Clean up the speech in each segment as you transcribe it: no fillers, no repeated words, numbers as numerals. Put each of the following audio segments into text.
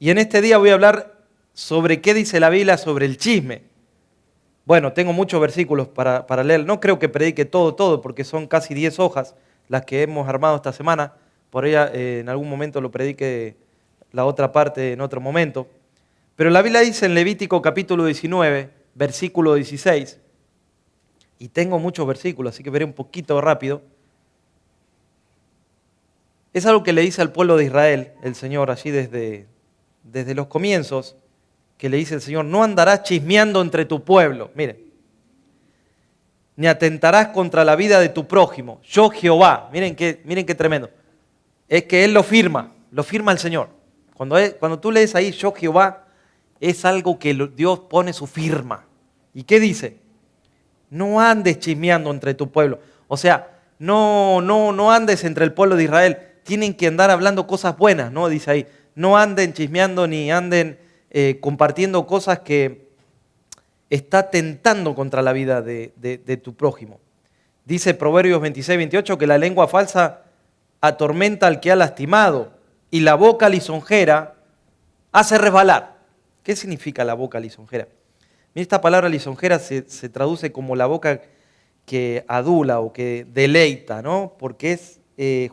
Y en este día voy a hablar sobre qué dice la Biblia sobre el chisme. Bueno, tengo muchos versículos para leer. No creo que predique todo, porque son casi 10 hojas las que hemos armado esta semana. Por ella en algún momento lo predique la otra parte en otro momento. Pero la Biblia dice en Levítico capítulo 19, versículo 16, y tengo muchos versículos, así que veré un poquito rápido. Es algo que le dice al pueblo de Israel, el Señor, allí desde los comienzos, que le dice el Señor: no andarás chismeando entre tu pueblo, miren, ni atentarás contra la vida de tu prójimo. Yo Jehová, miren qué tremendo. Es que Él lo firma el Señor. Cuando tú lees ahí, yo Jehová, es algo que Dios pone su firma. ¿Y qué dice? No andes chismeando entre tu pueblo. O sea, no andes entre el pueblo de Israel. Tienen que andar hablando cosas buenas, ¿no? Dice ahí. No anden chismeando ni anden compartiendo cosas que está tentando contra la vida de tu prójimo. Dice Proverbios 26, 28 que la lengua falsa atormenta al que ha lastimado y la boca lisonjera hace resbalar. ¿Qué significa la boca lisonjera? Mira, esta palabra lisonjera se traduce como la boca que adula o que deleita, ¿no? Porque es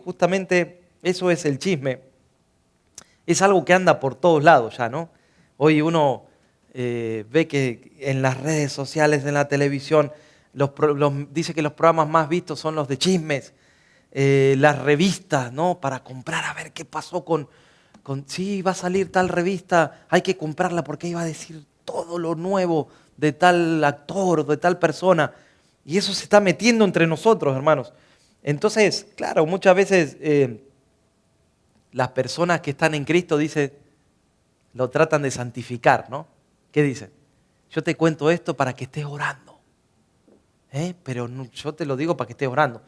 justamente eso es el chisme. Es algo que anda por todos lados ya, ¿no? Hoy uno ve que en las redes sociales, en la televisión, dice que los programas más vistos son los de chismes, las revistas, ¿no? Para comprar, a ver qué pasó sí, va a salir tal revista, hay que comprarla porque ahí va a decir todo lo nuevo de tal actor, de tal persona. Y eso se está metiendo entre nosotros, hermanos. Entonces, claro, muchas veces las personas que están en Cristo lo tratan de santificar, ¿no? ¿Qué dicen? Yo te cuento esto para que estés orando. Pero yo te lo digo para que estés orando.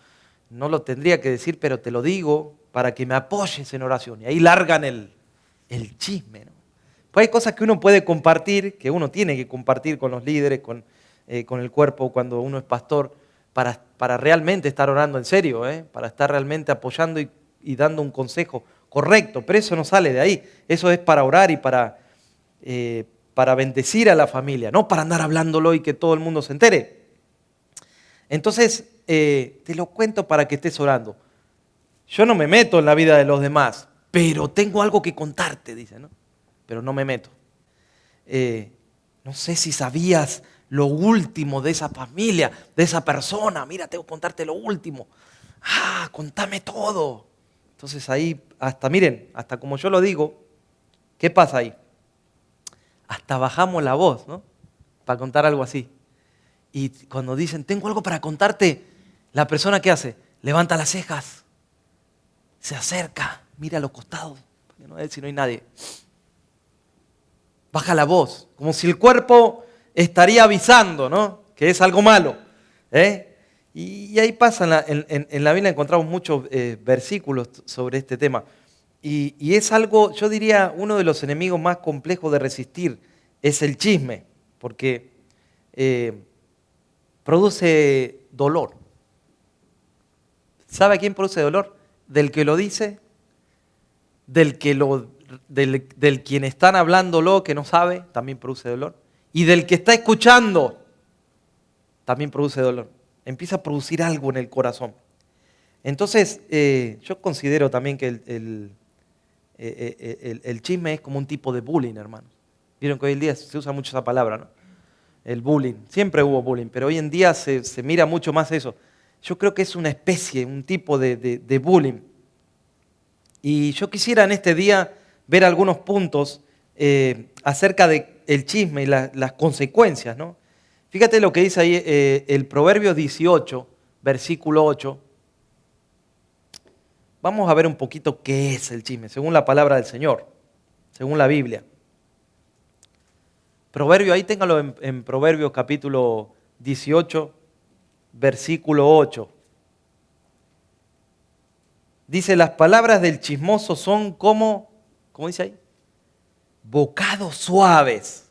No lo tendría que decir, pero te lo digo para que me apoyes en oración. Y ahí largan el chisme, ¿no? Pues hay cosas que uno puede compartir, que uno tiene que compartir con los líderes, con el cuerpo, cuando uno es pastor, para realmente estar orando en serio, para estar realmente apoyando y dando un consejo correcto. Pero eso no sale de ahí. Eso es para orar y para bendecir a la familia, no para andar hablándolo y que todo el mundo se entere. Entonces, te lo cuento para que estés orando. Yo no me meto en la vida de los demás, pero tengo algo que contarte, dice, ¿no? Pero no me meto. No sé si sabías lo último de esa familia, de esa persona. Mira, tengo que contarte lo último. Contame todo. Entonces ahí, hasta como yo lo digo, ¿qué pasa ahí? Hasta bajamos la voz, ¿no? Para contar algo así. Y cuando dicen, tengo algo para contarte, la persona ¿qué hace? Levanta las cejas, se acerca, mira a los costados, para no ver si no hay nadie. Baja la voz, como si el cuerpo estaría avisando, ¿no? Que es algo malo. Y ahí pasa, en la Biblia encontramos muchos versículos sobre este tema. Y es algo, yo diría, uno de los enemigos más complejos de resistir es el chisme, porque produce dolor. ¿Sabe quién produce dolor? Del que lo dice, del quien están hablándolo que no sabe, también produce dolor. Y del que está escuchando, también produce dolor. Empieza a producir algo en el corazón. Entonces, yo considero también que el chisme es como un tipo de bullying, hermanos. Vieron que hoy en día se usa mucho esa palabra, ¿no? El bullying. Siempre hubo bullying, pero hoy en día se mira mucho más eso. Yo creo que es una especie, un tipo de bullying. Y yo quisiera en este día ver algunos puntos acerca del chisme y las consecuencias, ¿no? Fíjate lo que dice ahí el Proverbio 18, versículo 8. Vamos a ver un poquito qué es el chisme, según la palabra del Señor, según la Biblia. Proverbio, ahí téngalo en Proverbios capítulo 18, versículo 8. Dice, las palabras del chismoso son como, ¿cómo dice ahí? Bocados suaves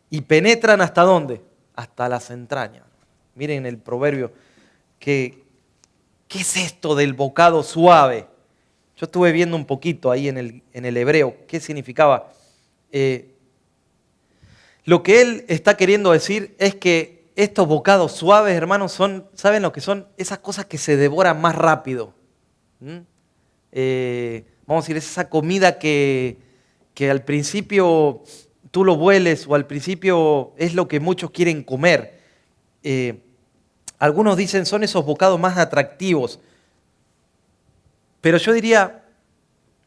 y penetran ¿hasta dónde? Hasta las entrañas. Miren el proverbio, ¿qué es esto del bocado suave? Yo estuve viendo un poquito ahí en el hebreo, ¿qué significaba? Lo que él está queriendo decir es que estos bocados suaves, hermanos, ¿saben lo que son? Esas cosas que se devoran más rápido. Vamos a decir, es esa comida que al principio tú lo hueles o al principio es lo que muchos quieren comer. Algunos dicen son esos bocados más atractivos, pero yo diría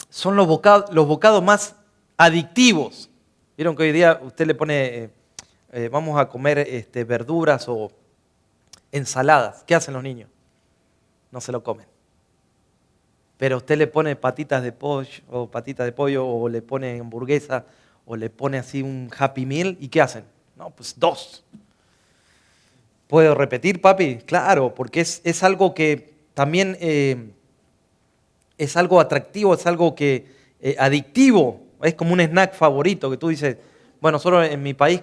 son los bocados más adictivos. Vieron que hoy día usted le pone, vamos a comer verduras o ensaladas. ¿Qué hacen los niños? No se lo comen. Pero usted le pone patitas de pollo o le pone hamburguesa o le pone así un Happy Meal. ¿Y qué hacen? No, pues 2. ¿Puedo repetir, papi? Claro, porque es algo que también es algo atractivo, es algo que adictivo. Es como un snack favorito que tú dices, bueno, nosotros en mi país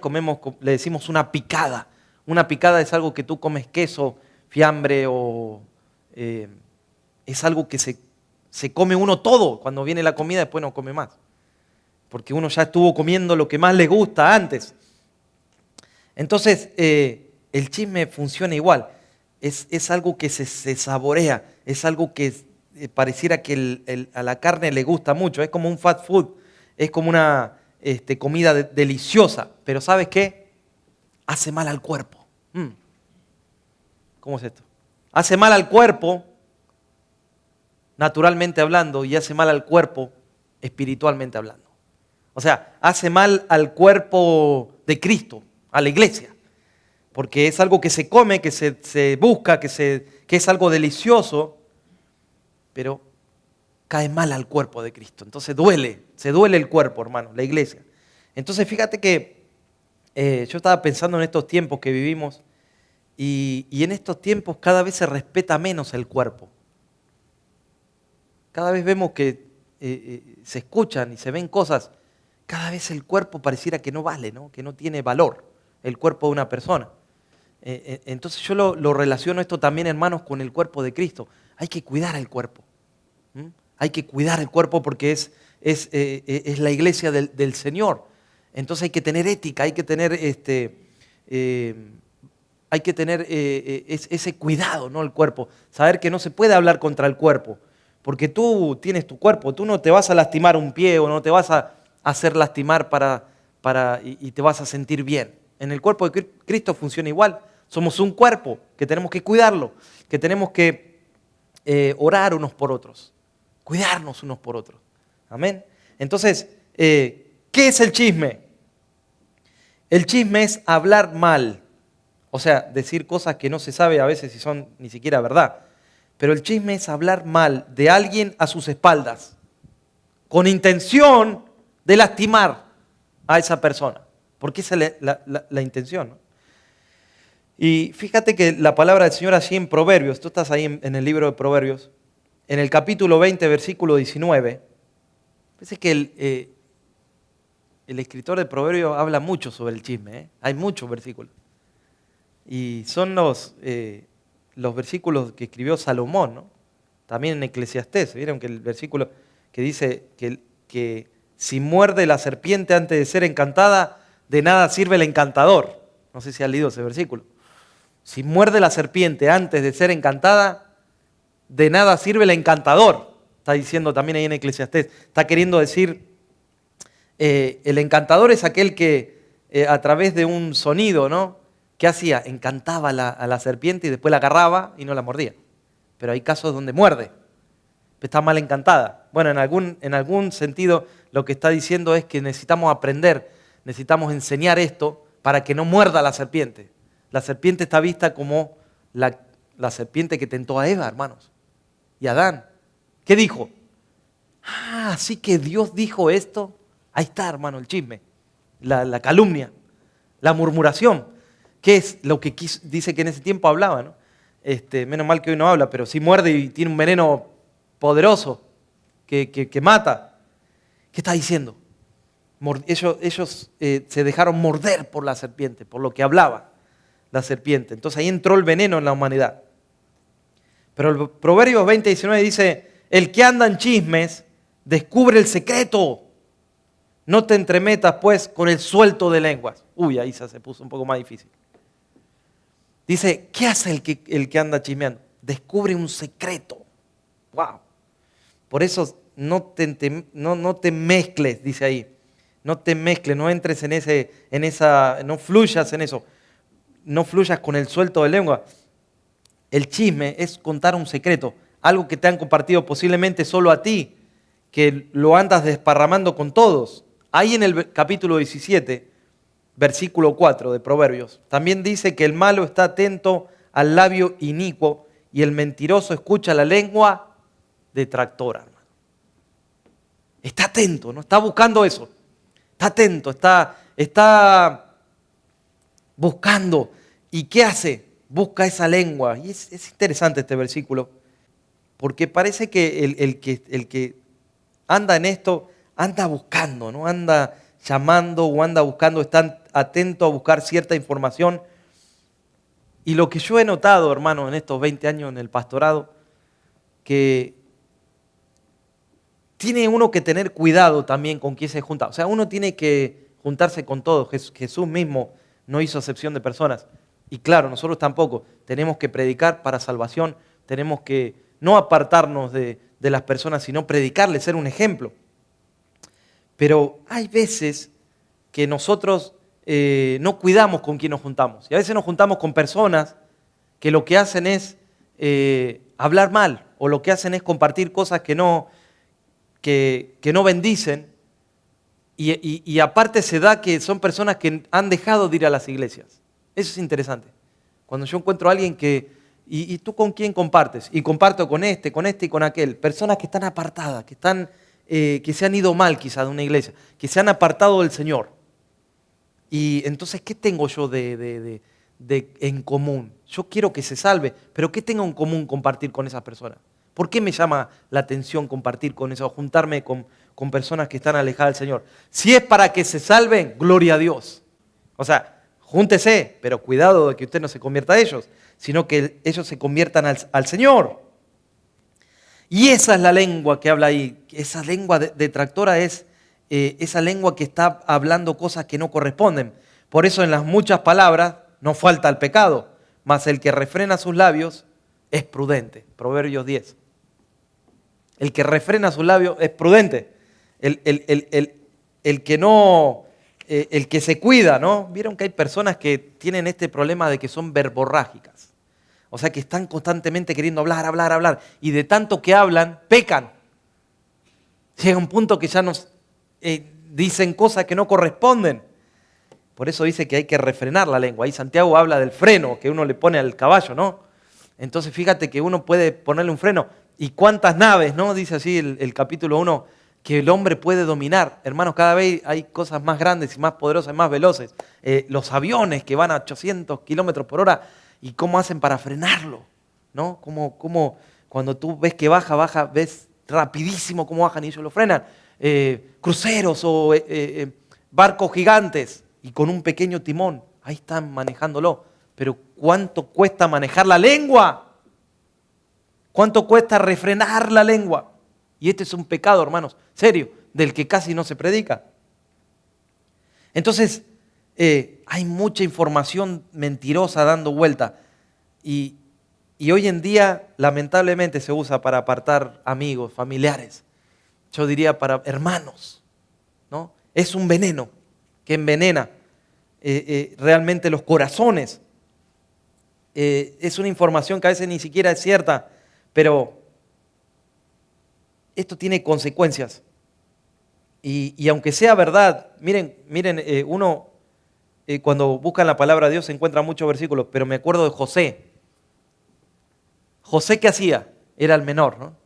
le decimos una picada. Una picada es algo que tú comes queso, fiambre o es algo que se come uno todo. Cuando viene la comida después no come más. Porque uno ya estuvo comiendo lo que más le gusta antes. Entonces, el chisme funciona igual. Es algo que se saborea, es algo que pareciera que a la carne le gusta mucho. Es como un fast food, es como una comida deliciosa. Pero ¿sabes qué? Hace mal al cuerpo. ¿Cómo es esto? Hace mal al cuerpo, naturalmente hablando, y hace mal al cuerpo, espiritualmente hablando. O sea, hace mal al cuerpo de Cristo, a la iglesia. Porque es algo que se come, que se busca, que es algo delicioso, pero cae mal al cuerpo de Cristo. Entonces se duele el cuerpo, hermano, la iglesia. Entonces fíjate que yo estaba pensando en estos tiempos que vivimos y en estos tiempos cada vez se respeta menos el cuerpo. Cada vez vemos que se escuchan y se ven cosas, cada vez el cuerpo pareciera que no vale, ¿no? Que no tiene valor el cuerpo de una persona. Entonces yo lo relaciono esto también, hermanos, con el cuerpo de Cristo. Hay que cuidar el cuerpo. Hay que cuidar el cuerpo porque es la iglesia del Señor. Entonces hay que tener ética, hay que tener ese cuidado, ¿no? El cuerpo. Saber que no se puede hablar contra el cuerpo. Porque tú tienes tu cuerpo, tú no te vas a lastimar un pie o no te vas a hacer lastimar y te vas a sentir bien. En el cuerpo de Cristo funciona igual. Somos un cuerpo que tenemos que cuidarlo, que tenemos que orar unos por otros, cuidarnos unos por otros. Amén. Entonces, ¿qué es el chisme? El chisme es hablar mal, o sea, decir cosas que no se sabe a veces si son ni siquiera verdad. Pero el chisme es hablar mal de alguien a sus espaldas, con intención de lastimar a esa persona. Porque esa es la intención, ¿no? Y fíjate que la palabra del Señor allí en Proverbios, tú estás ahí en el libro de Proverbios, en el capítulo 20, versículo 19, parece que el escritor de Proverbios habla mucho sobre el chisme, hay muchos versículos. Y son los versículos que escribió Salomón, ¿no? También en Eclesiastés, ¿vieron que el versículo que dice que si muerde la serpiente antes de ser encantada, de nada sirve el encantador? No sé si has leído ese versículo. Si muerde la serpiente antes de ser encantada, de nada sirve el encantador. Está diciendo también ahí en Eclesiastés. Está queriendo decir, el encantador es aquel que a través de un sonido, ¿no? ¿Qué hacía? Encantaba a la serpiente y después la agarraba y no la mordía. Pero hay casos donde muerde. Está mal encantada. Bueno, en algún sentido lo que está diciendo es que necesitamos aprender, necesitamos enseñar esto para que no muerda la serpiente. La serpiente está vista como la serpiente que tentó a Eva, hermanos, y a Adán. ¿Qué dijo? Así que Dios dijo esto. Ahí está, hermano, el chisme, la calumnia, la murmuración. ¿Qué es lo que dice que en ese tiempo hablaba, ¿no? Menos mal que hoy no habla, pero sí muerde y tiene un veneno poderoso que mata. ¿Qué está diciendo? Ellos se dejaron morder por la serpiente, por lo que hablaba la serpiente. Entonces ahí entró el veneno en la humanidad. Pero el Proverbios 20:19 dice, el que anda en chismes descubre el secreto. No te entremetas pues con el suelto de lenguas. Uy, ahí se puso un poco más difícil. Dice, ¿qué hace el que anda chismeando? Descubre un secreto. ¡Wow! Por eso no te mezcles, dice ahí. No te mezcles, no entres no fluyas en eso. No fluyas con el suelto de lengua. El chisme es contar un secreto, algo que te han compartido posiblemente solo a ti, que lo andas desparramando con todos. Ahí en el capítulo 17, versículo 4 de Proverbios, también dice que el malo está atento al labio inicuo y el mentiroso escucha la lengua detractora. Está atento, no está buscando eso. Está atento, está buscando. ¿Y qué hace? Busca esa lengua. Y es interesante este versículo, porque parece que el que anda en esto, anda buscando, ¿no? Anda llamando o anda buscando, está atento a buscar cierta información. Y lo que yo he notado, hermano, en estos 20 años en el pastorado, que tiene uno que tener cuidado también con quién se junta. O sea, uno tiene que juntarse con todos. Jesús mismo no hizo acepción de personas. Y claro, nosotros tampoco. Tenemos que predicar para salvación. Tenemos que no apartarnos de las personas, sino predicarles, ser un ejemplo. Pero hay veces que nosotros no cuidamos con quién nos juntamos. Y a veces nos juntamos con personas que lo que hacen es hablar mal, o lo que hacen es compartir cosas que no bendicen, y aparte se da que son personas que han dejado de ir a las iglesias. Eso es interesante. Cuando yo encuentro a alguien ¿y tú con quién compartes? Y comparto con este y con aquel. Personas que están apartadas, que se han ido mal quizás de una iglesia, que se han apartado del Señor. Y entonces, ¿qué tengo yo en común? Yo quiero que se salve, pero ¿qué tengo en común compartir con esas personas? ¿Por qué me llama la atención compartir con eso, juntarme con personas que están alejadas del Señor? Si es para que se salven, gloria a Dios. O sea, júntese, pero cuidado de que usted no se convierta a ellos, sino que ellos se conviertan al Señor. Y esa es la lengua que habla ahí. Esa lengua detractora es esa lengua que está hablando cosas que no corresponden. Por eso en las muchas palabras no falta el pecado, mas el que refrena sus labios es prudente. Proverbios 10. El que refrena sus labios es prudente. El que se cuida, ¿no? Vieron que hay personas que tienen este problema de que son verborrágicas. O sea, que están constantemente queriendo hablar. Y de tanto que hablan, pecan. Llega un punto que ya nos dicen cosas que no corresponden. Por eso dice que hay que refrenar la lengua. Ahí Santiago habla del freno que uno le pone al caballo, ¿no? Entonces fíjate que uno puede ponerle un freno. ¿Y cuántas naves, no? Dice así el capítulo 1, que el hombre puede dominar. Hermanos, cada vez hay cosas más grandes y más poderosas y más veloces. Los aviones que van a 800 kilómetros por hora, ¿y cómo hacen para frenarlo? ¿No? Como cuando tú ves que baja, ves rapidísimo cómo bajan y ellos lo frenan. Cruceros o barcos gigantes y con un pequeño timón, ahí están manejándolo. Pero ¿cuánto cuesta manejar la lengua? ¿Cuánto cuesta refrenar la lengua? Y este es un pecado, hermanos, serio, del que casi no se predica. Entonces, hay mucha información mentirosa dando vuelta. Y hoy en día, lamentablemente, se usa para apartar amigos, familiares. Yo diría para hermanos, ¿no? Es un veneno que envenena realmente los corazones. Es una información que a veces ni siquiera es cierta, pero esto tiene consecuencias. Y aunque sea verdad, miren, uno cuando busca en la palabra de Dios se encuentra muchos versículos, pero me acuerdo de José. José, ¿qué hacía? Era el menor, ¿no?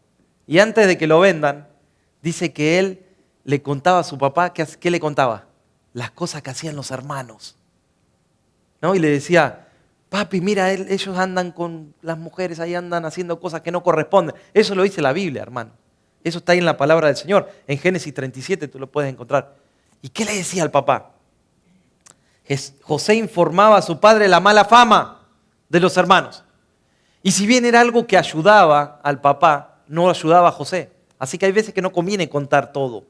Y antes de que lo vendan, dice que él le contaba a su papá, ¿qué le contaba? Las cosas que hacían los hermanos, ¿no? Y le decía, papi, mira, ellos andan con las mujeres, ahí andan haciendo cosas que no corresponden. Eso lo dice la Biblia, hermano. Eso está ahí en la palabra del Señor. En Génesis 37 tú lo puedes encontrar. ¿Y qué le decía al papá? José informaba a su padre la mala fama de los hermanos. Y si bien era algo que ayudaba al papá, no ayudaba a José. Así que hay veces que no conviene contar todo.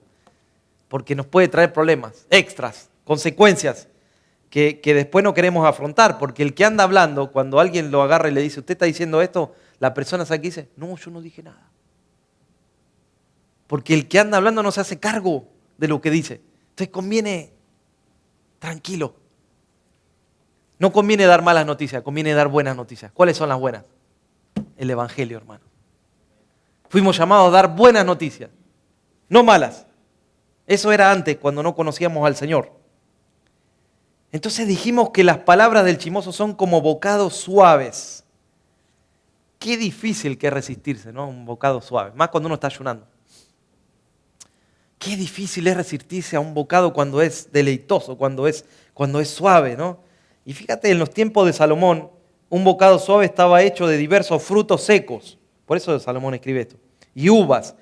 porque nos puede traer problemas, extras, consecuencias que después no queremos afrontar, porque el que anda hablando, cuando alguien lo agarra y le dice, ¿usted está diciendo esto? La persona sabe que dice, no, yo no dije nada. Porque el que anda hablando no se hace cargo de lo que dice. Entonces conviene tranquilo. No conviene dar malas noticias, conviene dar buenas noticias. ¿Cuáles son las buenas? El Evangelio, hermano. Fuimos llamados a dar buenas noticias, no malas. Eso era antes, cuando no conocíamos al Señor. Entonces dijimos que las palabras del chismoso son como bocados suaves. Qué difícil que es resistirse, ¿no? Un bocado suave, más cuando uno está ayunando. Qué difícil es resistirse a un bocado cuando es deleitoso, cuando es suave, ¿no? Y fíjate, en los tiempos de Salomón, un bocado suave estaba hecho de diversos frutos secos. Por eso Salomón escribe esto. Y uvas,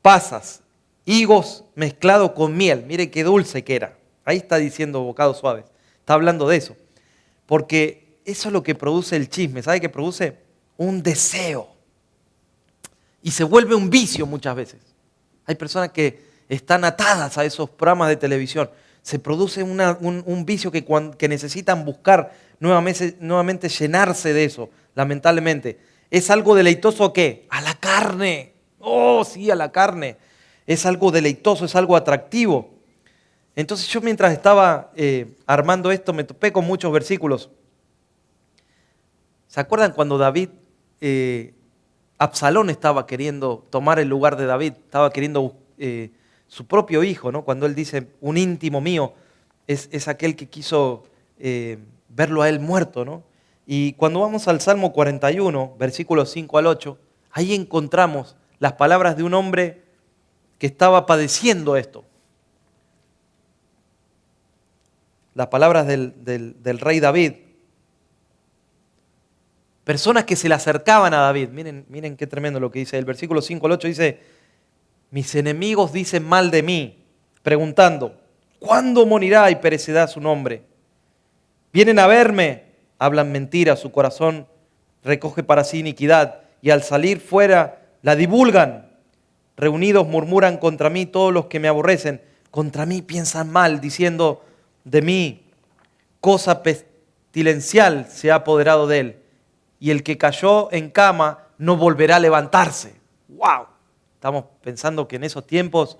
pasas, higos mezclados con miel. Mire qué dulce que era. Ahí está diciendo bocados suaves. Está hablando de eso. Porque eso es lo que produce el chisme. ¿Sabe qué produce? Un deseo. Y se vuelve un vicio muchas veces. Hay personas que están atadas a esos programas de televisión. Se produce un vicio que necesitan buscar nuevamente llenarse de eso, lamentablemente. ¿Es algo deleitoso qué? A la carne. Oh, sí, a la carne. Es algo deleitoso, es algo atractivo. Entonces yo mientras estaba armando esto me topé con muchos versículos. ¿Se acuerdan cuando Absalón estaba queriendo tomar el lugar de David? Estaba queriendo su propio hijo, ¿no? Cuando él dice, un íntimo mío es aquel que quiso verlo a él muerto, ¿no? Y cuando vamos al Salmo 41, versículos 5 al 8, ahí encontramos las palabras de un hombre que estaba padeciendo esto. Las palabras del rey David. Personas que se le acercaban a David. Miren qué tremendo lo que dice. El versículo 5 al 8 dice, mis enemigos dicen mal de mí, preguntando, ¿cuándo morirá y perecerá su nombre? Vienen a verme, hablan mentiras, su corazón recoge para sí iniquidad y al salir fuera la divulgan. Reunidos murmuran contra mí todos los que me aborrecen, contra mí piensan mal, diciendo de mí, cosa pestilencial se ha apoderado de él, y el que cayó en cama no volverá a levantarse. ¡Wow! Estamos pensando que en esos tiempos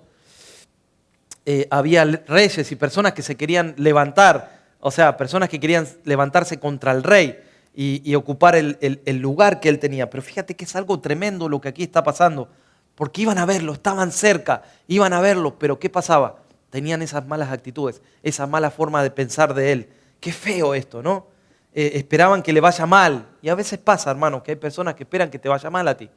había reyes y personas que se querían levantar, o sea, personas que querían levantarse contra el rey y ocupar el lugar que él tenía. Pero fíjate que es algo tremendo lo que aquí está pasando, porque iban a verlo, estaban cerca, iban a verlo, pero ¿qué pasaba? Tenían esas malas actitudes, esa mala forma de pensar de él. Qué feo esto, ¿no? Esperaban que le vaya mal. Y a veces pasa, hermano, que hay personas que esperan que te vaya mal a ti.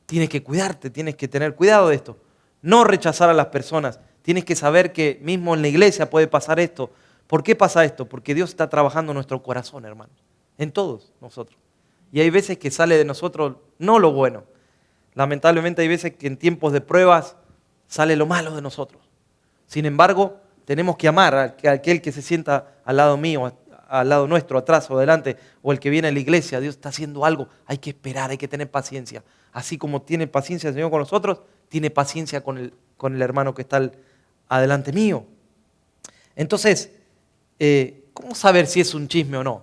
Tienes que cuidarte, tienes que tener cuidado de esto. No rechazar a las personas. Tienes que saber que mismo en la iglesia puede pasar esto. ¿Por qué pasa esto? Porque Dios está trabajando en nuestro corazón, hermano. En todos nosotros. Y hay veces que sale de nosotros no lo bueno. Lamentablemente hay veces que en tiempos de pruebas sale lo malo de nosotros. Sin embargo, tenemos que amar a aquel que se sienta al lado mío, al lado nuestro, atrás o adelante, o el que viene a la iglesia. Dios está haciendo algo. Hay que esperar, hay que tener paciencia. Así como tiene paciencia el Señor con nosotros, tiene paciencia con el hermano que está adelante mío. Entonces, ¿cómo saber si es un chisme o no?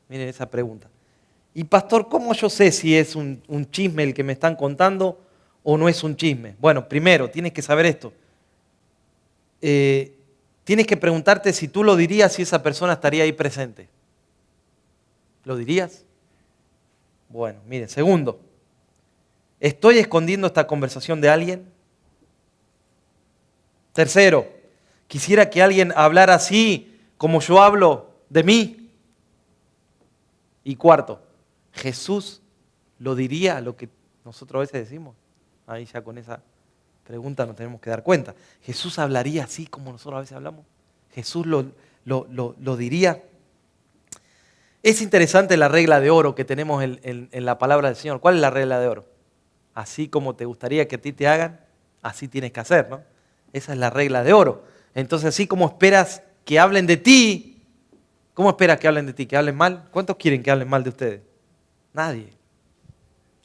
Miren esa pregunta. Y pastor, ¿cómo yo sé si es un chisme el que me están contando o no es un chisme? Bueno, primero, tienes que saber esto. Tienes que preguntarte si tú lo dirías si esa persona estaría ahí presente. ¿Lo dirías? Bueno, miren, segundo, ¿estoy escondiendo esta conversación de alguien? Tercero, ¿quisiera que alguien hablara así como yo hablo de mí? Y cuarto, ¿Jesús lo diría lo que nosotros a veces decimos? Ahí ya con esa pregunta nos tenemos que dar cuenta. ¿Jesús hablaría así como nosotros a veces hablamos? ¿Jesús lo diría? Es interesante la regla de oro que tenemos en la palabra del Señor. ¿Cuál es la regla de oro? Así como te gustaría que a ti te hagan, así tienes que hacer, ¿no? Esa es la regla de oro. Entonces, así como esperas que hablen de ti, ¿cómo esperas que hablen de ti? ¿Que hablen mal? ¿Cuántos quieren que hablen mal de ustedes? Nadie.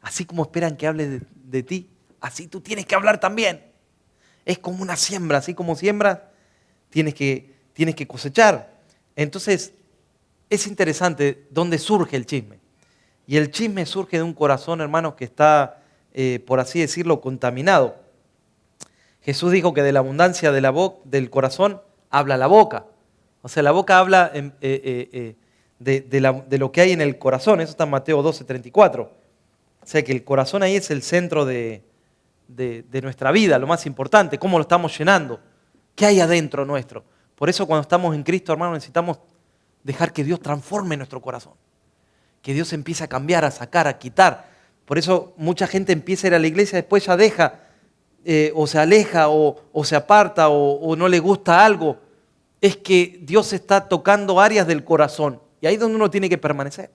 Así como esperan que hable de ti, así tú tienes que hablar también. Es como una siembra, así como siembras, tienes que cosechar. Entonces, es interesante dónde surge el chisme. Y el chisme surge de un corazón, hermanos, que está, por así decirlo, contaminado. Jesús dijo que de la abundancia del corazón habla la boca. O sea, la boca habla de lo que hay en el corazón. Eso está en Mateo 12:34. O sea, que el corazón ahí es el centro de nuestra vida, lo más importante, cómo lo estamos llenando, qué hay adentro nuestro. Por eso cuando estamos en Cristo, hermano, necesitamos dejar que Dios transforme nuestro corazón, que Dios empiece a cambiar, a sacar, a quitar. Por eso mucha gente empieza a ir a la iglesia, después ya deja, o se aleja, o se aparta, o no le gusta algo. Es que Dios está tocando áreas del corazón, y ahí es donde uno tiene que permanecer,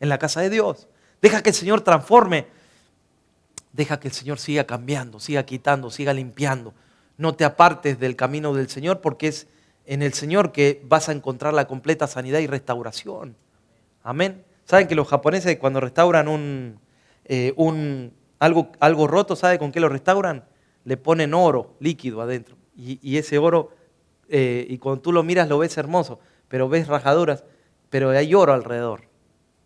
en la casa de Dios. Deja que el Señor transforme. Deja que el Señor siga cambiando, siga quitando, siga limpiando. No te apartes del camino del Señor, porque es en el Señor que vas a encontrar la completa sanidad y restauración. Amén. ¿Saben que los japoneses cuando restauran algo roto, ¿sabe con qué lo restauran? Le ponen oro líquido adentro. Y ese oro, y cuando tú lo miras lo ves hermoso, pero ves rajaduras, pero hay oro alrededor.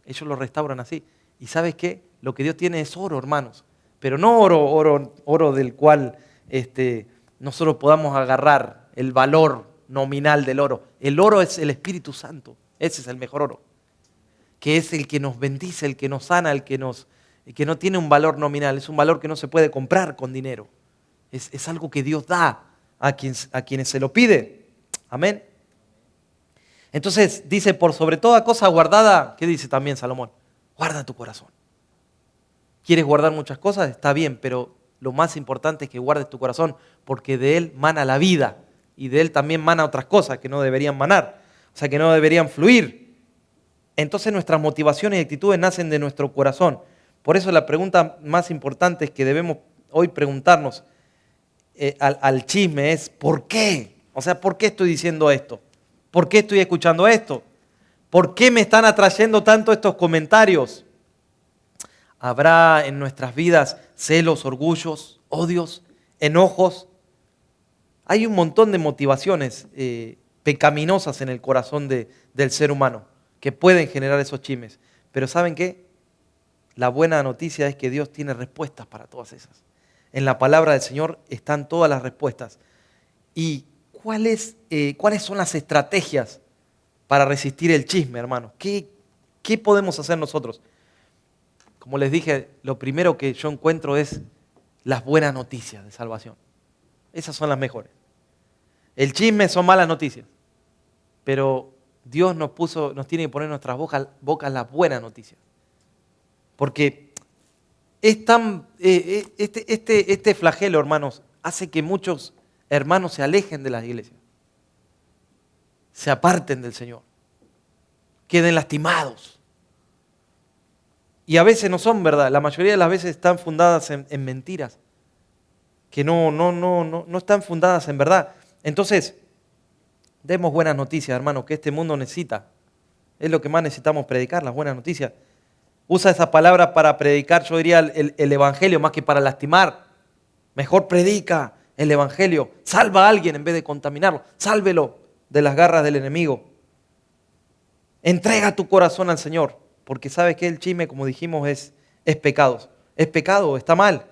Ellos lo restauran así. ¿Y sabes qué? Lo que Dios tiene es oro, hermanos. Pero no oro del cual nosotros podamos agarrar el valor nominal del oro. El oro es el Espíritu Santo. Ese es el mejor oro. Que es el que nos bendice, el que nos sana, el que no tiene un valor nominal. Es un valor que no se puede comprar con dinero. Es algo que Dios da a quienes se lo pide. Amén. Entonces dice, por sobre toda cosa guardada, ¿qué dice también Salomón? Guarda tu corazón. ¿Quieres guardar muchas cosas? Está bien, pero lo más importante es que guardes tu corazón, porque de él mana la vida y de él también mana otras cosas que no deberían manar, o sea, que no deberían fluir. Entonces nuestras motivaciones y actitudes nacen de nuestro corazón. Por eso la pregunta más importante es que debemos hoy preguntarnos al chisme es ¿por qué? O sea, ¿por qué estoy diciendo esto? ¿Por qué estoy escuchando esto? ¿Por qué me están atrayendo tanto estos comentarios? ¿Habrá en nuestras vidas celos, orgullos, odios, enojos? Hay un montón de motivaciones pecaminosas en el corazón del ser humano que pueden generar esos chismes. Pero ¿saben qué? La buena noticia es que Dios tiene respuestas para todas esas. En la palabra del Señor están todas las respuestas. ¿Y cuáles son las estrategias para resistir el chisme, hermanos? ¿Qué podemos hacer nosotros? Como les dije, lo primero que yo encuentro es las buenas noticias de salvación. Esas son las mejores. El chisme son malas noticias, pero Dios nos tiene que poner en nuestras bocas las buenas noticias. Porque este flagelo, hermanos, hace que muchos hermanos se alejen de las iglesias, se aparten del Señor, queden lastimados. Y a veces no son verdad, la mayoría de las veces están fundadas en mentiras, que no están fundadas en verdad. Entonces, demos buenas noticias, hermanos, que este mundo necesita. Es lo que más necesitamos predicar, las buenas noticias. Usa esas palabras para predicar, yo diría, el evangelio más que para lastimar. Mejor predica el evangelio. Salva a alguien en vez de contaminarlo. Sálvelo de las garras del enemigo. Entrega tu corazón al Señor. Porque sabes que el chisme, como dijimos, es pecado. Es pecado, está mal.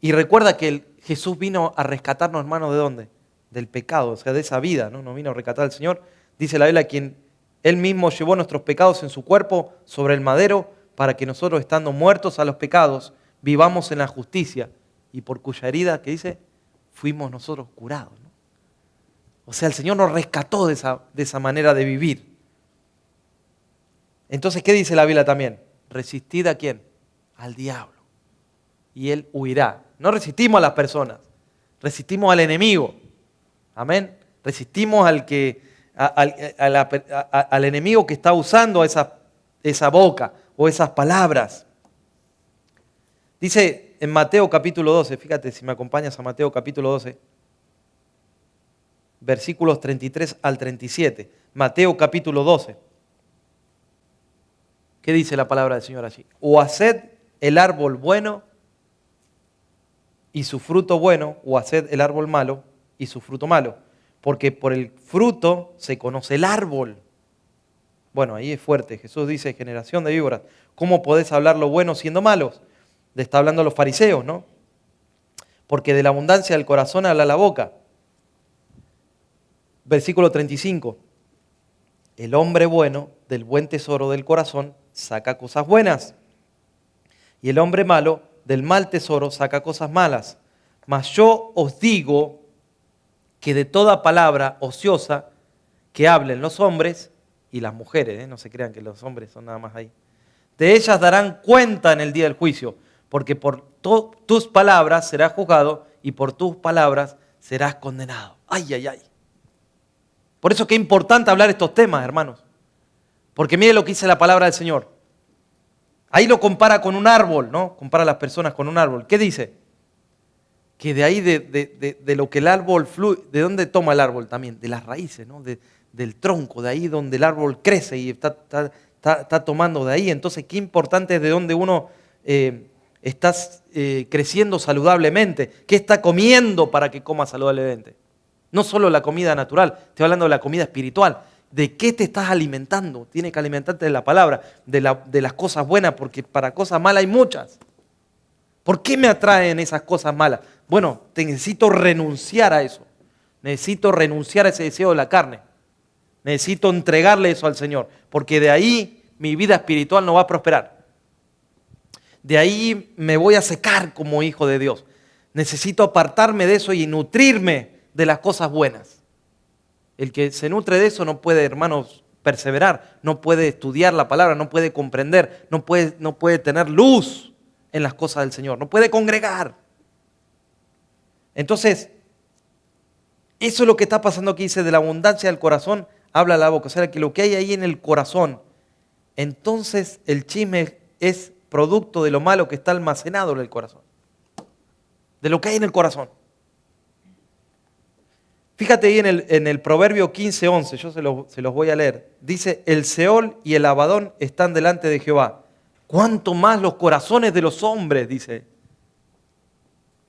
Y recuerda que Jesús vino a rescatarnos, hermanos, ¿de dónde? Del pecado, o sea, de esa vida, ¿no? Nos vino a rescatar el Señor. Dice la Biblia, quien Él mismo llevó nuestros pecados en su cuerpo sobre el madero, para que nosotros, estando muertos a los pecados, vivamos en la justicia. Y por cuya herida, ¿qué dice? Fuimos nosotros curados, ¿no? O sea, el Señor nos rescató de esa manera de vivir. Entonces, ¿qué dice la Biblia también? Resistid ¿a quién? Al diablo. Y él huirá. No resistimos a las personas, resistimos al enemigo. Amén. Resistimos al enemigo que está usando esa boca o esas palabras. Dice en Mateo capítulo 12, fíjate si me acompañas a Mateo capítulo 12, versículos 33 al 37. Mateo capítulo 12. ¿Qué dice la palabra del Señor allí? O haced el árbol bueno y su fruto bueno, o haced el árbol malo y su fruto malo, porque por el fruto se conoce el árbol. Bueno, ahí es fuerte. Jesús dice, generación de víboras, ¿cómo podés hablar lo bueno siendo malos? Le está hablando a los fariseos, ¿no? Porque de la abundancia del corazón habla la boca. Versículo 35. El hombre bueno del buen tesoro del corazón saca cosas buenas, y el hombre malo del mal tesoro saca cosas malas. Mas yo os digo que de toda palabra ociosa que hablen los hombres y las mujeres, no se crean que los hombres son nada más ahí, de ellas darán cuenta en el día del juicio, porque por tus palabras serás juzgado y por tus palabras serás condenado. Ay, ay, ay. Por eso que es importante hablar estos temas, hermanos. Porque mire lo que dice la palabra del Señor. Ahí lo compara con un árbol, ¿no? Compara a las personas con un árbol. ¿Qué dice? Que de ahí, de lo que el árbol fluye, ¿de dónde toma el árbol también? De las raíces, ¿no? Del tronco, de ahí donde el árbol crece y está tomando de ahí. Entonces, qué importante es de dónde uno está creciendo saludablemente. ¿Qué está comiendo para que coma saludablemente? No solo la comida natural, estoy hablando de la comida espiritual. ¿De qué te estás alimentando? Tienes que alimentarte de la palabra, de las cosas buenas, porque para cosas malas hay muchas. ¿Por qué me atraen esas cosas malas? Bueno, necesito renunciar a eso. Necesito renunciar a ese deseo de la carne. Necesito entregarle eso al Señor, porque de ahí mi vida espiritual no va a prosperar. De ahí me voy a secar como hijo de Dios. Necesito apartarme de eso y nutrirme de las cosas buenas. El que se nutre de eso no puede, hermanos, perseverar, no puede estudiar la palabra, no puede comprender, no puede tener luz en las cosas del Señor, no puede congregar. Entonces, eso es lo que está pasando aquí, dice, de la abundancia del corazón habla la boca, o sea, que lo que hay ahí en el corazón, entonces el chisme es producto de lo malo que está almacenado en el corazón, de lo que hay en el corazón. Fíjate ahí en el Proverbio 15:11, yo se los voy a leer. Dice, el Seol y el Abadón están delante de Jehová. ¿Cuánto más los corazones de los hombres? Dice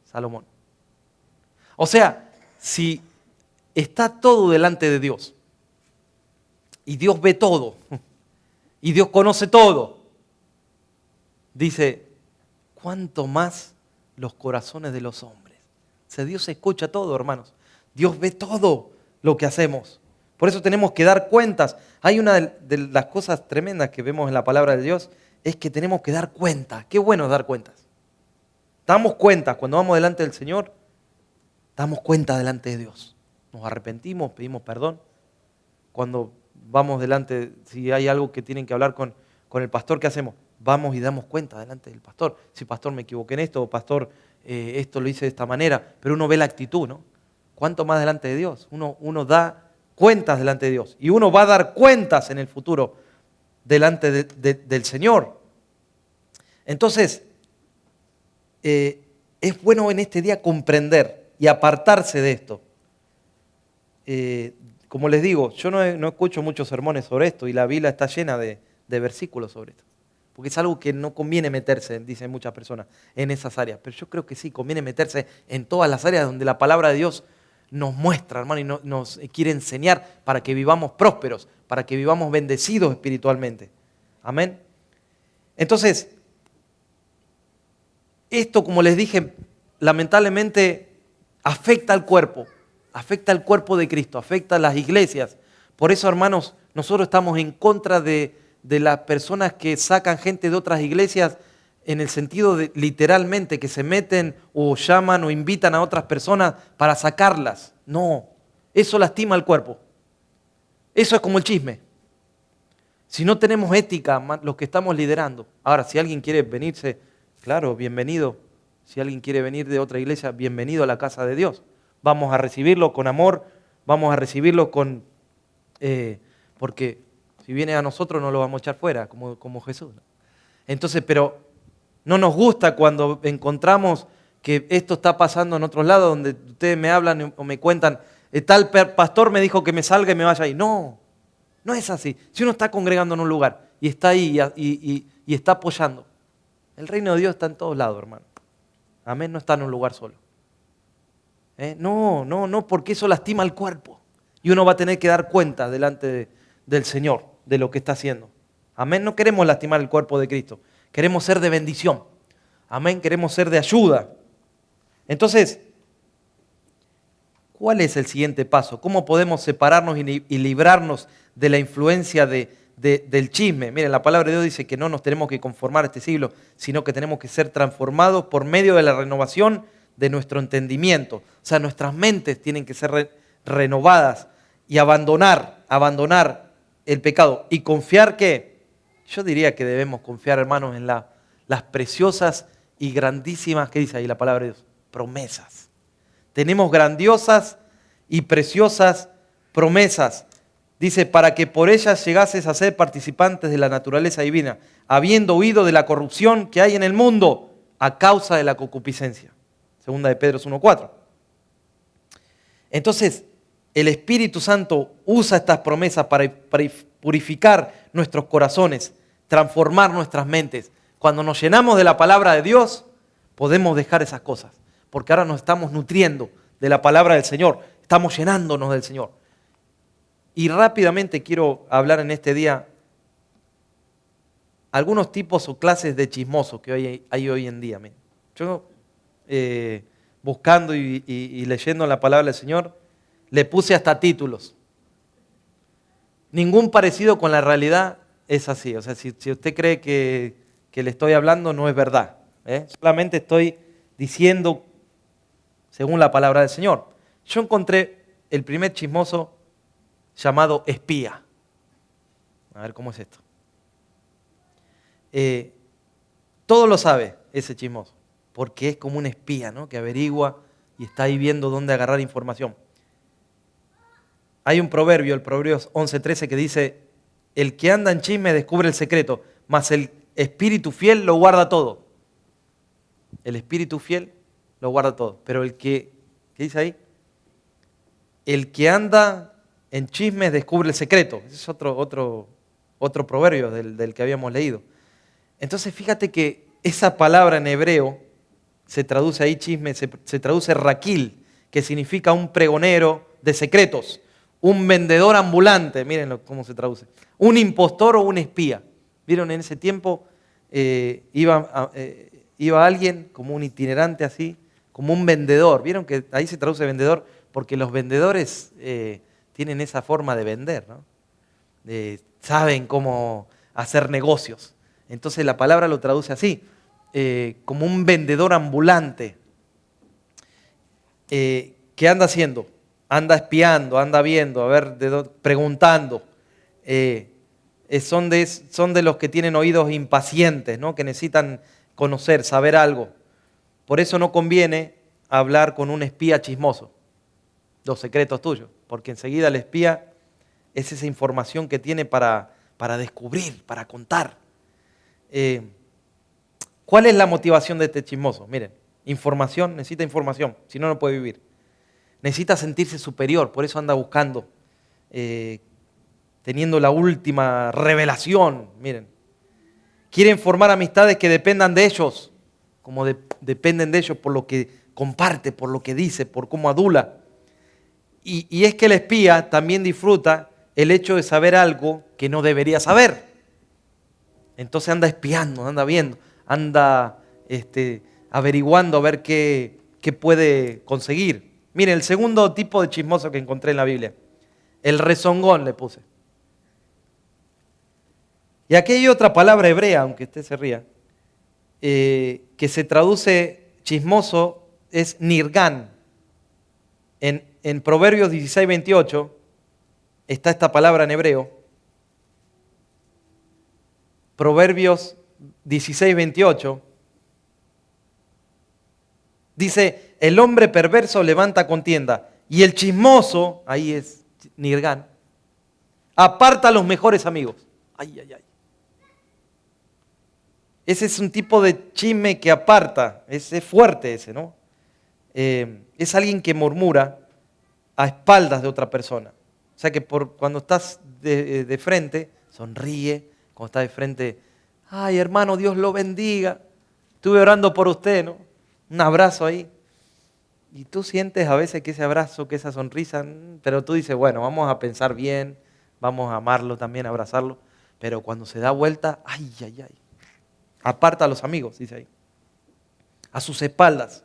Salomón. O sea, si está todo delante de Dios, y Dios ve todo, y Dios conoce todo, dice, ¿cuánto más los corazones de los hombres? O sea, Dios escucha todo, hermanos. Dios ve todo lo que hacemos. Por eso tenemos que dar cuentas. Hay una de las cosas tremendas que vemos en la palabra de Dios, es que tenemos que dar cuenta. Qué bueno es dar cuentas. Damos cuenta, cuando vamos delante del Señor, damos cuenta delante de Dios. Nos arrepentimos, pedimos perdón. Cuando vamos delante, si hay algo que tienen que hablar con el pastor, ¿qué hacemos? Vamos y damos cuenta delante del pastor. Si pastor me equivoqué en esto, o pastor esto lo hice de esta manera, pero uno ve la actitud, ¿no? ¿Cuánto más delante de Dios? Uno da cuentas delante de Dios. Y uno va a dar cuentas en el futuro delante del Señor. Entonces, es bueno en este día comprender y apartarse de esto. Como les digo, yo no escucho muchos sermones sobre esto y la Biblia está llena de versículos sobre esto. Porque es algo que no conviene meterse, dicen muchas personas, en esas áreas. Pero yo creo que sí, conviene meterse en todas las áreas donde la palabra de Dios nos muestra, hermano, y nos quiere enseñar para que vivamos prósperos, para que vivamos bendecidos espiritualmente. Amén. Entonces, esto, como les dije, lamentablemente afecta al cuerpo de Cristo, afecta a las iglesias. Por eso, hermanos, nosotros estamos en contra de las personas que sacan gente de otras iglesias en el sentido de literalmente que se meten o llaman o invitan a otras personas para sacarlas. No, eso lastima al cuerpo. Eso es como el chisme. Si no tenemos ética, los que estamos liderando. Ahora, si alguien quiere venirse, claro, bienvenido. Si alguien quiere venir de otra iglesia, bienvenido a la casa de Dios. Vamos a recibirlo con amor, vamos a recibirlo con... porque si viene a nosotros no lo vamos a echar fuera, como Jesús, ¿no? Entonces, pero no nos gusta cuando encontramos que esto está pasando en otros lados, donde ustedes me hablan o me cuentan, tal pastor me dijo que me salga y me vaya ahí. No, no es así. Si uno está congregando en un lugar y está ahí y está apoyando, el reino de Dios está en todos lados, hermano. Amén, no está en un lugar solo. No, porque eso lastima el cuerpo. Y uno va a tener que dar cuenta delante del Señor de lo que está haciendo. Amén, no queremos lastimar el cuerpo de Cristo. Queremos ser de bendición. Amén, queremos ser de ayuda. Entonces, ¿cuál es el siguiente paso? ¿Cómo podemos separarnos y librarnos de la influencia del chisme? Miren, la palabra de Dios dice que no nos tenemos que conformar a este siglo, sino que tenemos que ser transformados por medio de la renovación de nuestro entendimiento. O sea, nuestras mentes tienen que ser renovadas y abandonar el pecado y confiar que, yo diría que debemos confiar, hermanos, en las preciosas y grandísimas, ¿qué dice ahí la palabra de Dios? Promesas. Tenemos grandiosas y preciosas promesas. Dice, para que por ellas llegases a ser participantes de la naturaleza divina, habiendo huido de la corrupción que hay en el mundo a causa de la concupiscencia. Segunda de Pedro 1:4. Entonces, el Espíritu Santo usa estas promesas para purificar nuestros corazones, transformar nuestras mentes. Cuando nos llenamos de la palabra de Dios, podemos dejar esas cosas, porque ahora nos estamos nutriendo de la palabra del Señor, estamos llenándonos del Señor. Y rápidamente quiero hablar en este día algunos tipos o clases de chismosos que hay hoy en día. Yo, buscando y leyendo la palabra del Señor, le puse hasta títulos. Ningún parecido con la realidad es así. O sea, si usted cree que le estoy hablando, no es verdad. Solamente estoy diciendo según la palabra del Señor. Yo encontré el primer chismoso llamado espía. A ver cómo es esto. Todo lo sabe ese chismoso, porque es como un espía, ¿no? Que averigua y está ahí viendo dónde agarrar información. Hay un proverbio, el Proverbios 11:13, que dice: el que anda en chisme descubre el secreto, mas el espíritu fiel lo guarda todo. El espíritu fiel lo guarda todo. Pero ¿qué dice ahí? El que anda en chismes descubre el secreto. Ese es otro proverbio del que habíamos leído. Entonces fíjate que esa palabra en hebreo se traduce ahí chisme, se traduce raquil, que significa un pregonero de secretos, un vendedor ambulante, miren cómo se traduce, un impostor o un espía. ¿Vieron? En ese tiempo iba alguien como un itinerante así, como un vendedor. ¿Vieron que ahí se traduce vendedor? Porque los vendedores tienen esa forma de vender, ¿no? Saben cómo hacer negocios. Entonces la palabra lo traduce así, como un vendedor ambulante. ¿Qué anda haciendo? Anda espiando, anda viendo, a ver, preguntando. Son de los que tienen oídos impacientes, ¿no? Que necesitan conocer, saber algo. Por eso no conviene hablar con un espía chismoso, los secretos tuyos, porque enseguida el espía es esa información que tiene para descubrir, para contar. ¿Cuál es la motivación de este chismoso? Miren, información, necesita información, si no, no puede vivir. Necesita sentirse superior, por eso anda buscando, teniendo la última revelación. Miren, quieren formar amistades que dependan de ellos, como dependen de ellos por lo que comparte, por lo que dice, por cómo adula. Y es que el espía también disfruta el hecho de saber algo que no debería saber. Entonces anda espiando, anda viendo, anda averiguando a ver qué puede conseguir. Miren, el segundo tipo de chismoso que encontré en la Biblia, el rezongón le puse. Y aquí hay otra palabra hebrea, aunque usted se ría, que se traduce chismoso, es nirgán. En Proverbios 16:28 está esta palabra en hebreo. Proverbios 16:28 dice: el hombre perverso levanta contienda y el chismoso, ahí es nirgán, aparta a los mejores amigos. Ay, ay, ay. Ese es un tipo de chisme que aparta, es fuerte ese, ¿no? Es alguien que murmura a espaldas de otra persona. O sea que cuando estás de frente, sonríe. Cuando estás de frente, ay hermano, Dios lo bendiga. Estuve orando por usted, ¿no? un abrazo ahí. Y tú sientes a veces que ese abrazo, que esa sonrisa, pero tú dices, bueno, vamos a pensar bien, vamos a amarlo también, a abrazarlo. Pero cuando se da vuelta, ay, ay, ay. Aparta a los amigos, dice ahí. A sus espaldas.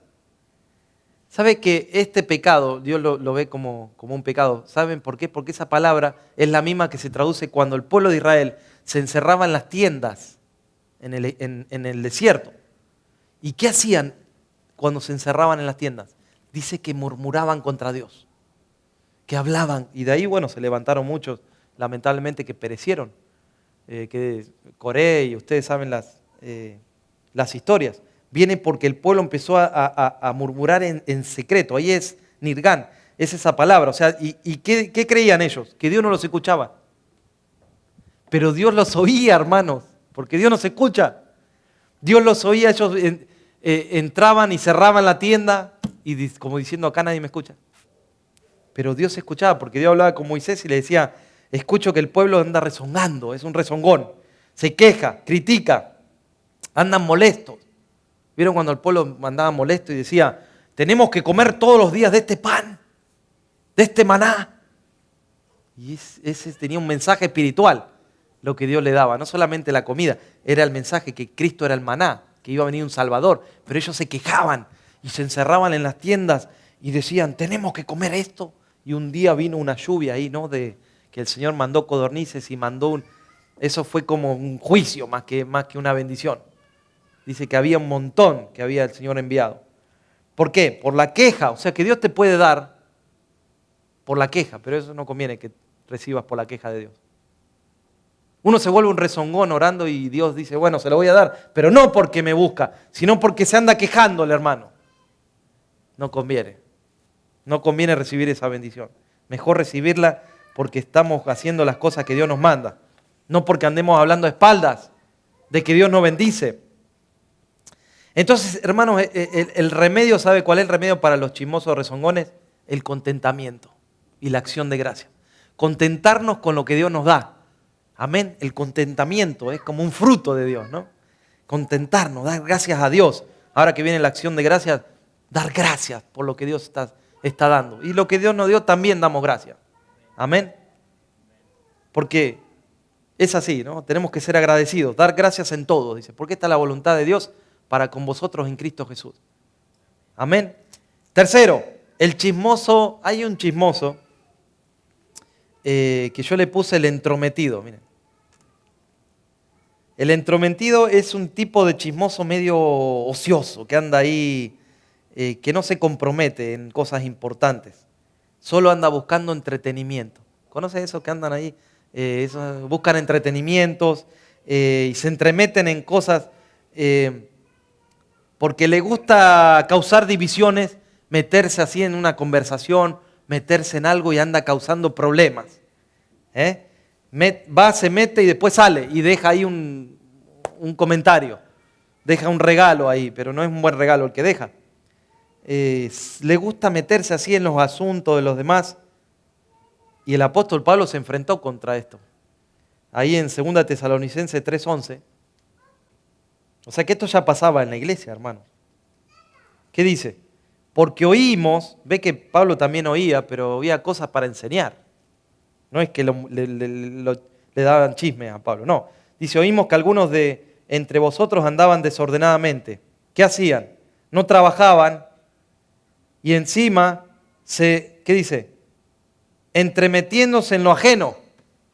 ¿Sabe que este pecado, Dios lo ve como un pecado? ¿Saben por qué? Porque esa palabra es la misma que se traduce cuando el pueblo de Israel se encerraba en las tiendas, en el desierto. ¿Y qué hacían cuando se encerraban en las tiendas? Dice que murmuraban contra Dios, que hablaban. Y de ahí, bueno, se levantaron muchos, lamentablemente, que perecieron. Que Coré, y ustedes saben las historias. Viene porque el pueblo empezó a murmurar en secreto. Ahí es Nirgán, es esa palabra. O sea, ¿y qué creían ellos? Que Dios no los escuchaba. Pero Dios los oía, hermanos, porque Dios nos escucha. Dios los oía, ellos entraban y cerraban la tienda y como diciendo, acá nadie me escucha. Pero Dios escuchaba, porque Dios hablaba con Moisés y le decía, escucho que el pueblo anda rezongando, es un rezongón, se queja, critica, andan molestos. ¿Vieron cuando el pueblo andaba molesto y decía, tenemos que comer todos los días de este pan, de este maná? Y ese tenía un mensaje espiritual, lo que Dios le daba, no solamente la comida, era el mensaje que Cristo era el maná, que iba a venir un Salvador, pero ellos se quejaban y se encerraban en las tiendas y decían, tenemos que comer esto. Y un día vino una lluvia ahí, ¿no? Que el Señor mandó codornices y eso fue como un juicio más que una bendición. Dice que había un montón que había el Señor enviado. ¿Por qué? Por la queja. O sea que Dios te puede dar por la queja, pero eso no conviene que recibas por la queja de Dios. Uno se vuelve un rezongón orando y Dios dice, bueno, se lo voy a dar, pero no porque me busca, sino porque se anda quejando el hermano. No conviene. No conviene recibir esa bendición. Mejor recibirla porque estamos haciendo las cosas que Dios nos manda. No porque andemos hablando a espaldas de que Dios nos bendice. Entonces, hermanos, el remedio, ¿sabe cuál es el remedio para los chismosos rezongones? El contentamiento y la acción de gracia. Contentarnos con lo que Dios nos da. Amén. El contentamiento es como un fruto de Dios, ¿no? Contentarnos, dar gracias a Dios. Ahora que viene la acción de gracias, dar gracias por lo que Dios está dando. Y lo que Dios nos dio también damos gracias. Amén. Porque es así, ¿no? Tenemos que ser agradecidos, dar gracias en todo, dice. Porque esta es la voluntad de Dios para con vosotros en Cristo Jesús. Amén. Tercero, el chismoso, hay un chismoso que yo le puse el entrometido, miren. El entrometido es un tipo de chismoso medio ocioso, que anda ahí, que no se compromete en cosas importantes. Solo anda buscando entretenimiento. ¿Conoces esos que andan ahí? Buscan entretenimientos y se entremeten en cosas porque le gusta causar divisiones, meterse así en una conversación, meterse en algo y anda causando problemas. Va, se mete y después sale y deja ahí un comentario, deja un regalo ahí, pero no es un buen regalo el que deja. Le gusta meterse así en los asuntos de los demás. Y el apóstol Pablo se enfrentó contra esto. Ahí en 2 Tesalonicenses 3:11. O sea que esto ya pasaba en la iglesia, hermanos. ¿Qué dice? Porque oímos, ve que Pablo también oía, pero oía cosas para enseñar. No es que le daban chisme a Pablo, no. Dice, oímos que algunos de entre vosotros andaban desordenadamente. ¿Qué hacían? No trabajaban y encima ¿qué dice? Entremetiéndose en lo ajeno.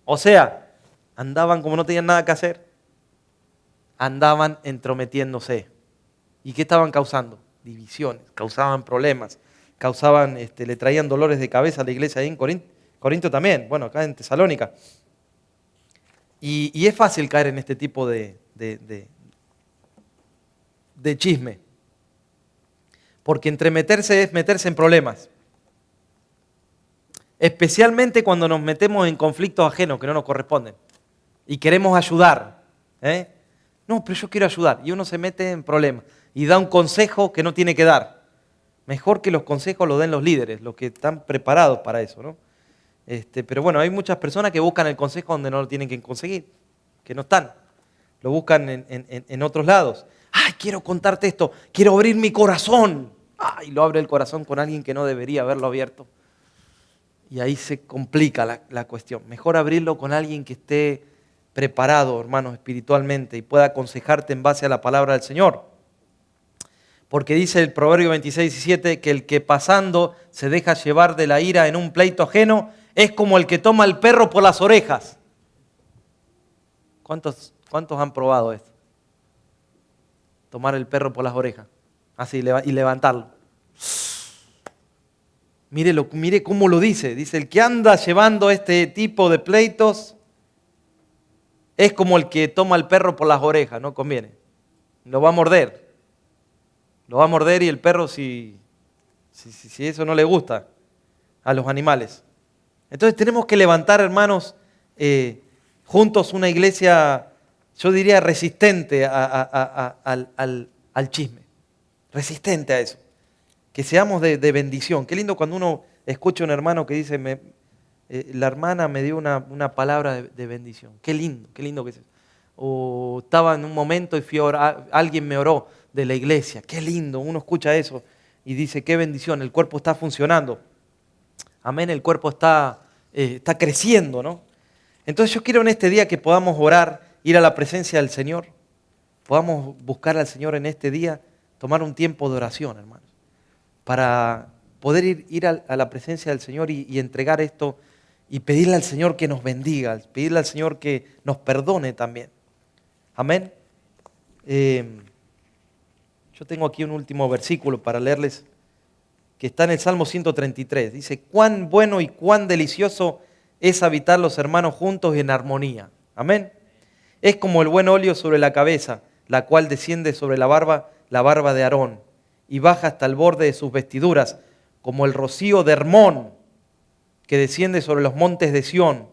O sea, andaban como no tenían nada que hacer. Andaban entrometiéndose. ¿Y qué estaban causando? Divisiones, causaban problemas, le traían dolores de cabeza a la iglesia ahí en Corinto también, bueno, acá en Tesalónica. Y es fácil caer en este tipo de chisme. Porque entremeterse es meterse en problemas. Especialmente cuando nos metemos en conflictos ajenos que no nos corresponden. Y queremos ayudar. No, pero yo quiero ayudar. Y uno se mete en problemas. Y da un consejo que no tiene que dar. Mejor que los consejos los den los líderes, los que están preparados para eso, ¿no? Pero bueno, hay muchas personas que buscan el consejo donde no lo tienen que conseguir, que no están. Lo buscan en otros lados. Ay, quiero contarte esto, quiero abrir mi corazón. Ay, lo abre el corazón con alguien que no debería haberlo abierto. Y ahí se complica la cuestión. Mejor abrirlo con alguien que esté preparado, hermanos, espiritualmente y pueda aconsejarte en base a la palabra del Señor. Porque dice el Proverbio 26:17 que el que pasando se deja llevar de la ira en un pleito ajeno es como el que toma al perro por las orejas. ¿Cuántos han probado esto? Tomar el perro por las orejas, así, y levantarlo. Mire cómo lo dice. Dice, el que anda llevando este tipo de pleitos es como el que toma al perro por las orejas, no conviene. Lo va a morder. Lo va a morder y el perro, si eso no le gusta a los animales. Entonces tenemos que levantar, hermanos, juntos una iglesia, yo diría, resistente al chisme. Resistente a eso. Que seamos de bendición. Qué lindo cuando uno escucha a un hermano que dice, la hermana me dio una palabra de bendición. Qué lindo que es eso. O estaba en un momento y alguien me oró de la iglesia. Qué lindo, uno escucha eso y dice, qué bendición, el cuerpo está funcionando. Amén, el cuerpo está creciendo, ¿no? Entonces yo quiero en este día que podamos orar, ir a la presencia del Señor, podamos buscar al Señor en este día, tomar un tiempo de oración, hermanos, para poder ir a la presencia del Señor y entregar esto y pedirle al Señor que nos bendiga, pedirle al Señor que nos perdone también. Amén. Yo tengo aquí un último versículo para leerles que está en el Salmo 133. Dice, cuán bueno y cuán delicioso es habitar los hermanos juntos y en armonía. Amén. Es como el buen óleo sobre la cabeza, la cual desciende sobre la barba de Aarón, y baja hasta el borde de sus vestiduras, como el rocío de Hermón, que desciende sobre los montes de Sión,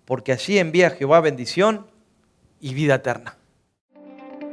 porque allí envía Jehová bendición y vida eterna.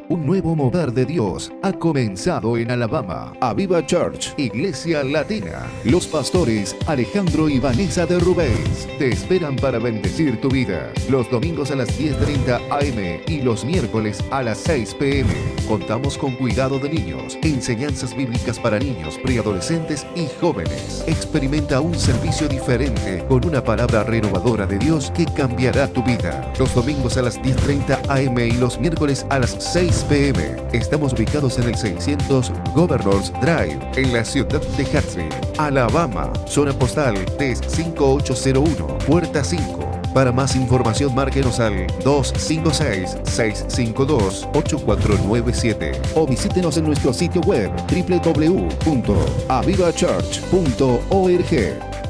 Un nuevo mover de Dios ha comenzado en Alabama. Aviva Church, Iglesia Latina. Los pastores Alejandro y Vanessa de Rubens te esperan para bendecir tu vida. Los domingos a las 10:30 a.m. y los miércoles a las 6 p.m. Contamos con cuidado de niños, enseñanzas bíblicas para niños, preadolescentes y jóvenes. Experimenta un servicio diferente con una palabra renovadora de Dios que cambiará tu vida. Los domingos a las 10:30 a.m. y los miércoles a las 6 p.m. Estamos ubicados en el 600 Governors Drive, en la ciudad de Huntsville, Alabama. Zona postal 35801, puerta 5. Para más información, márquenos al 256-652-8497 o visítenos en nuestro sitio web www.avivachurch.org.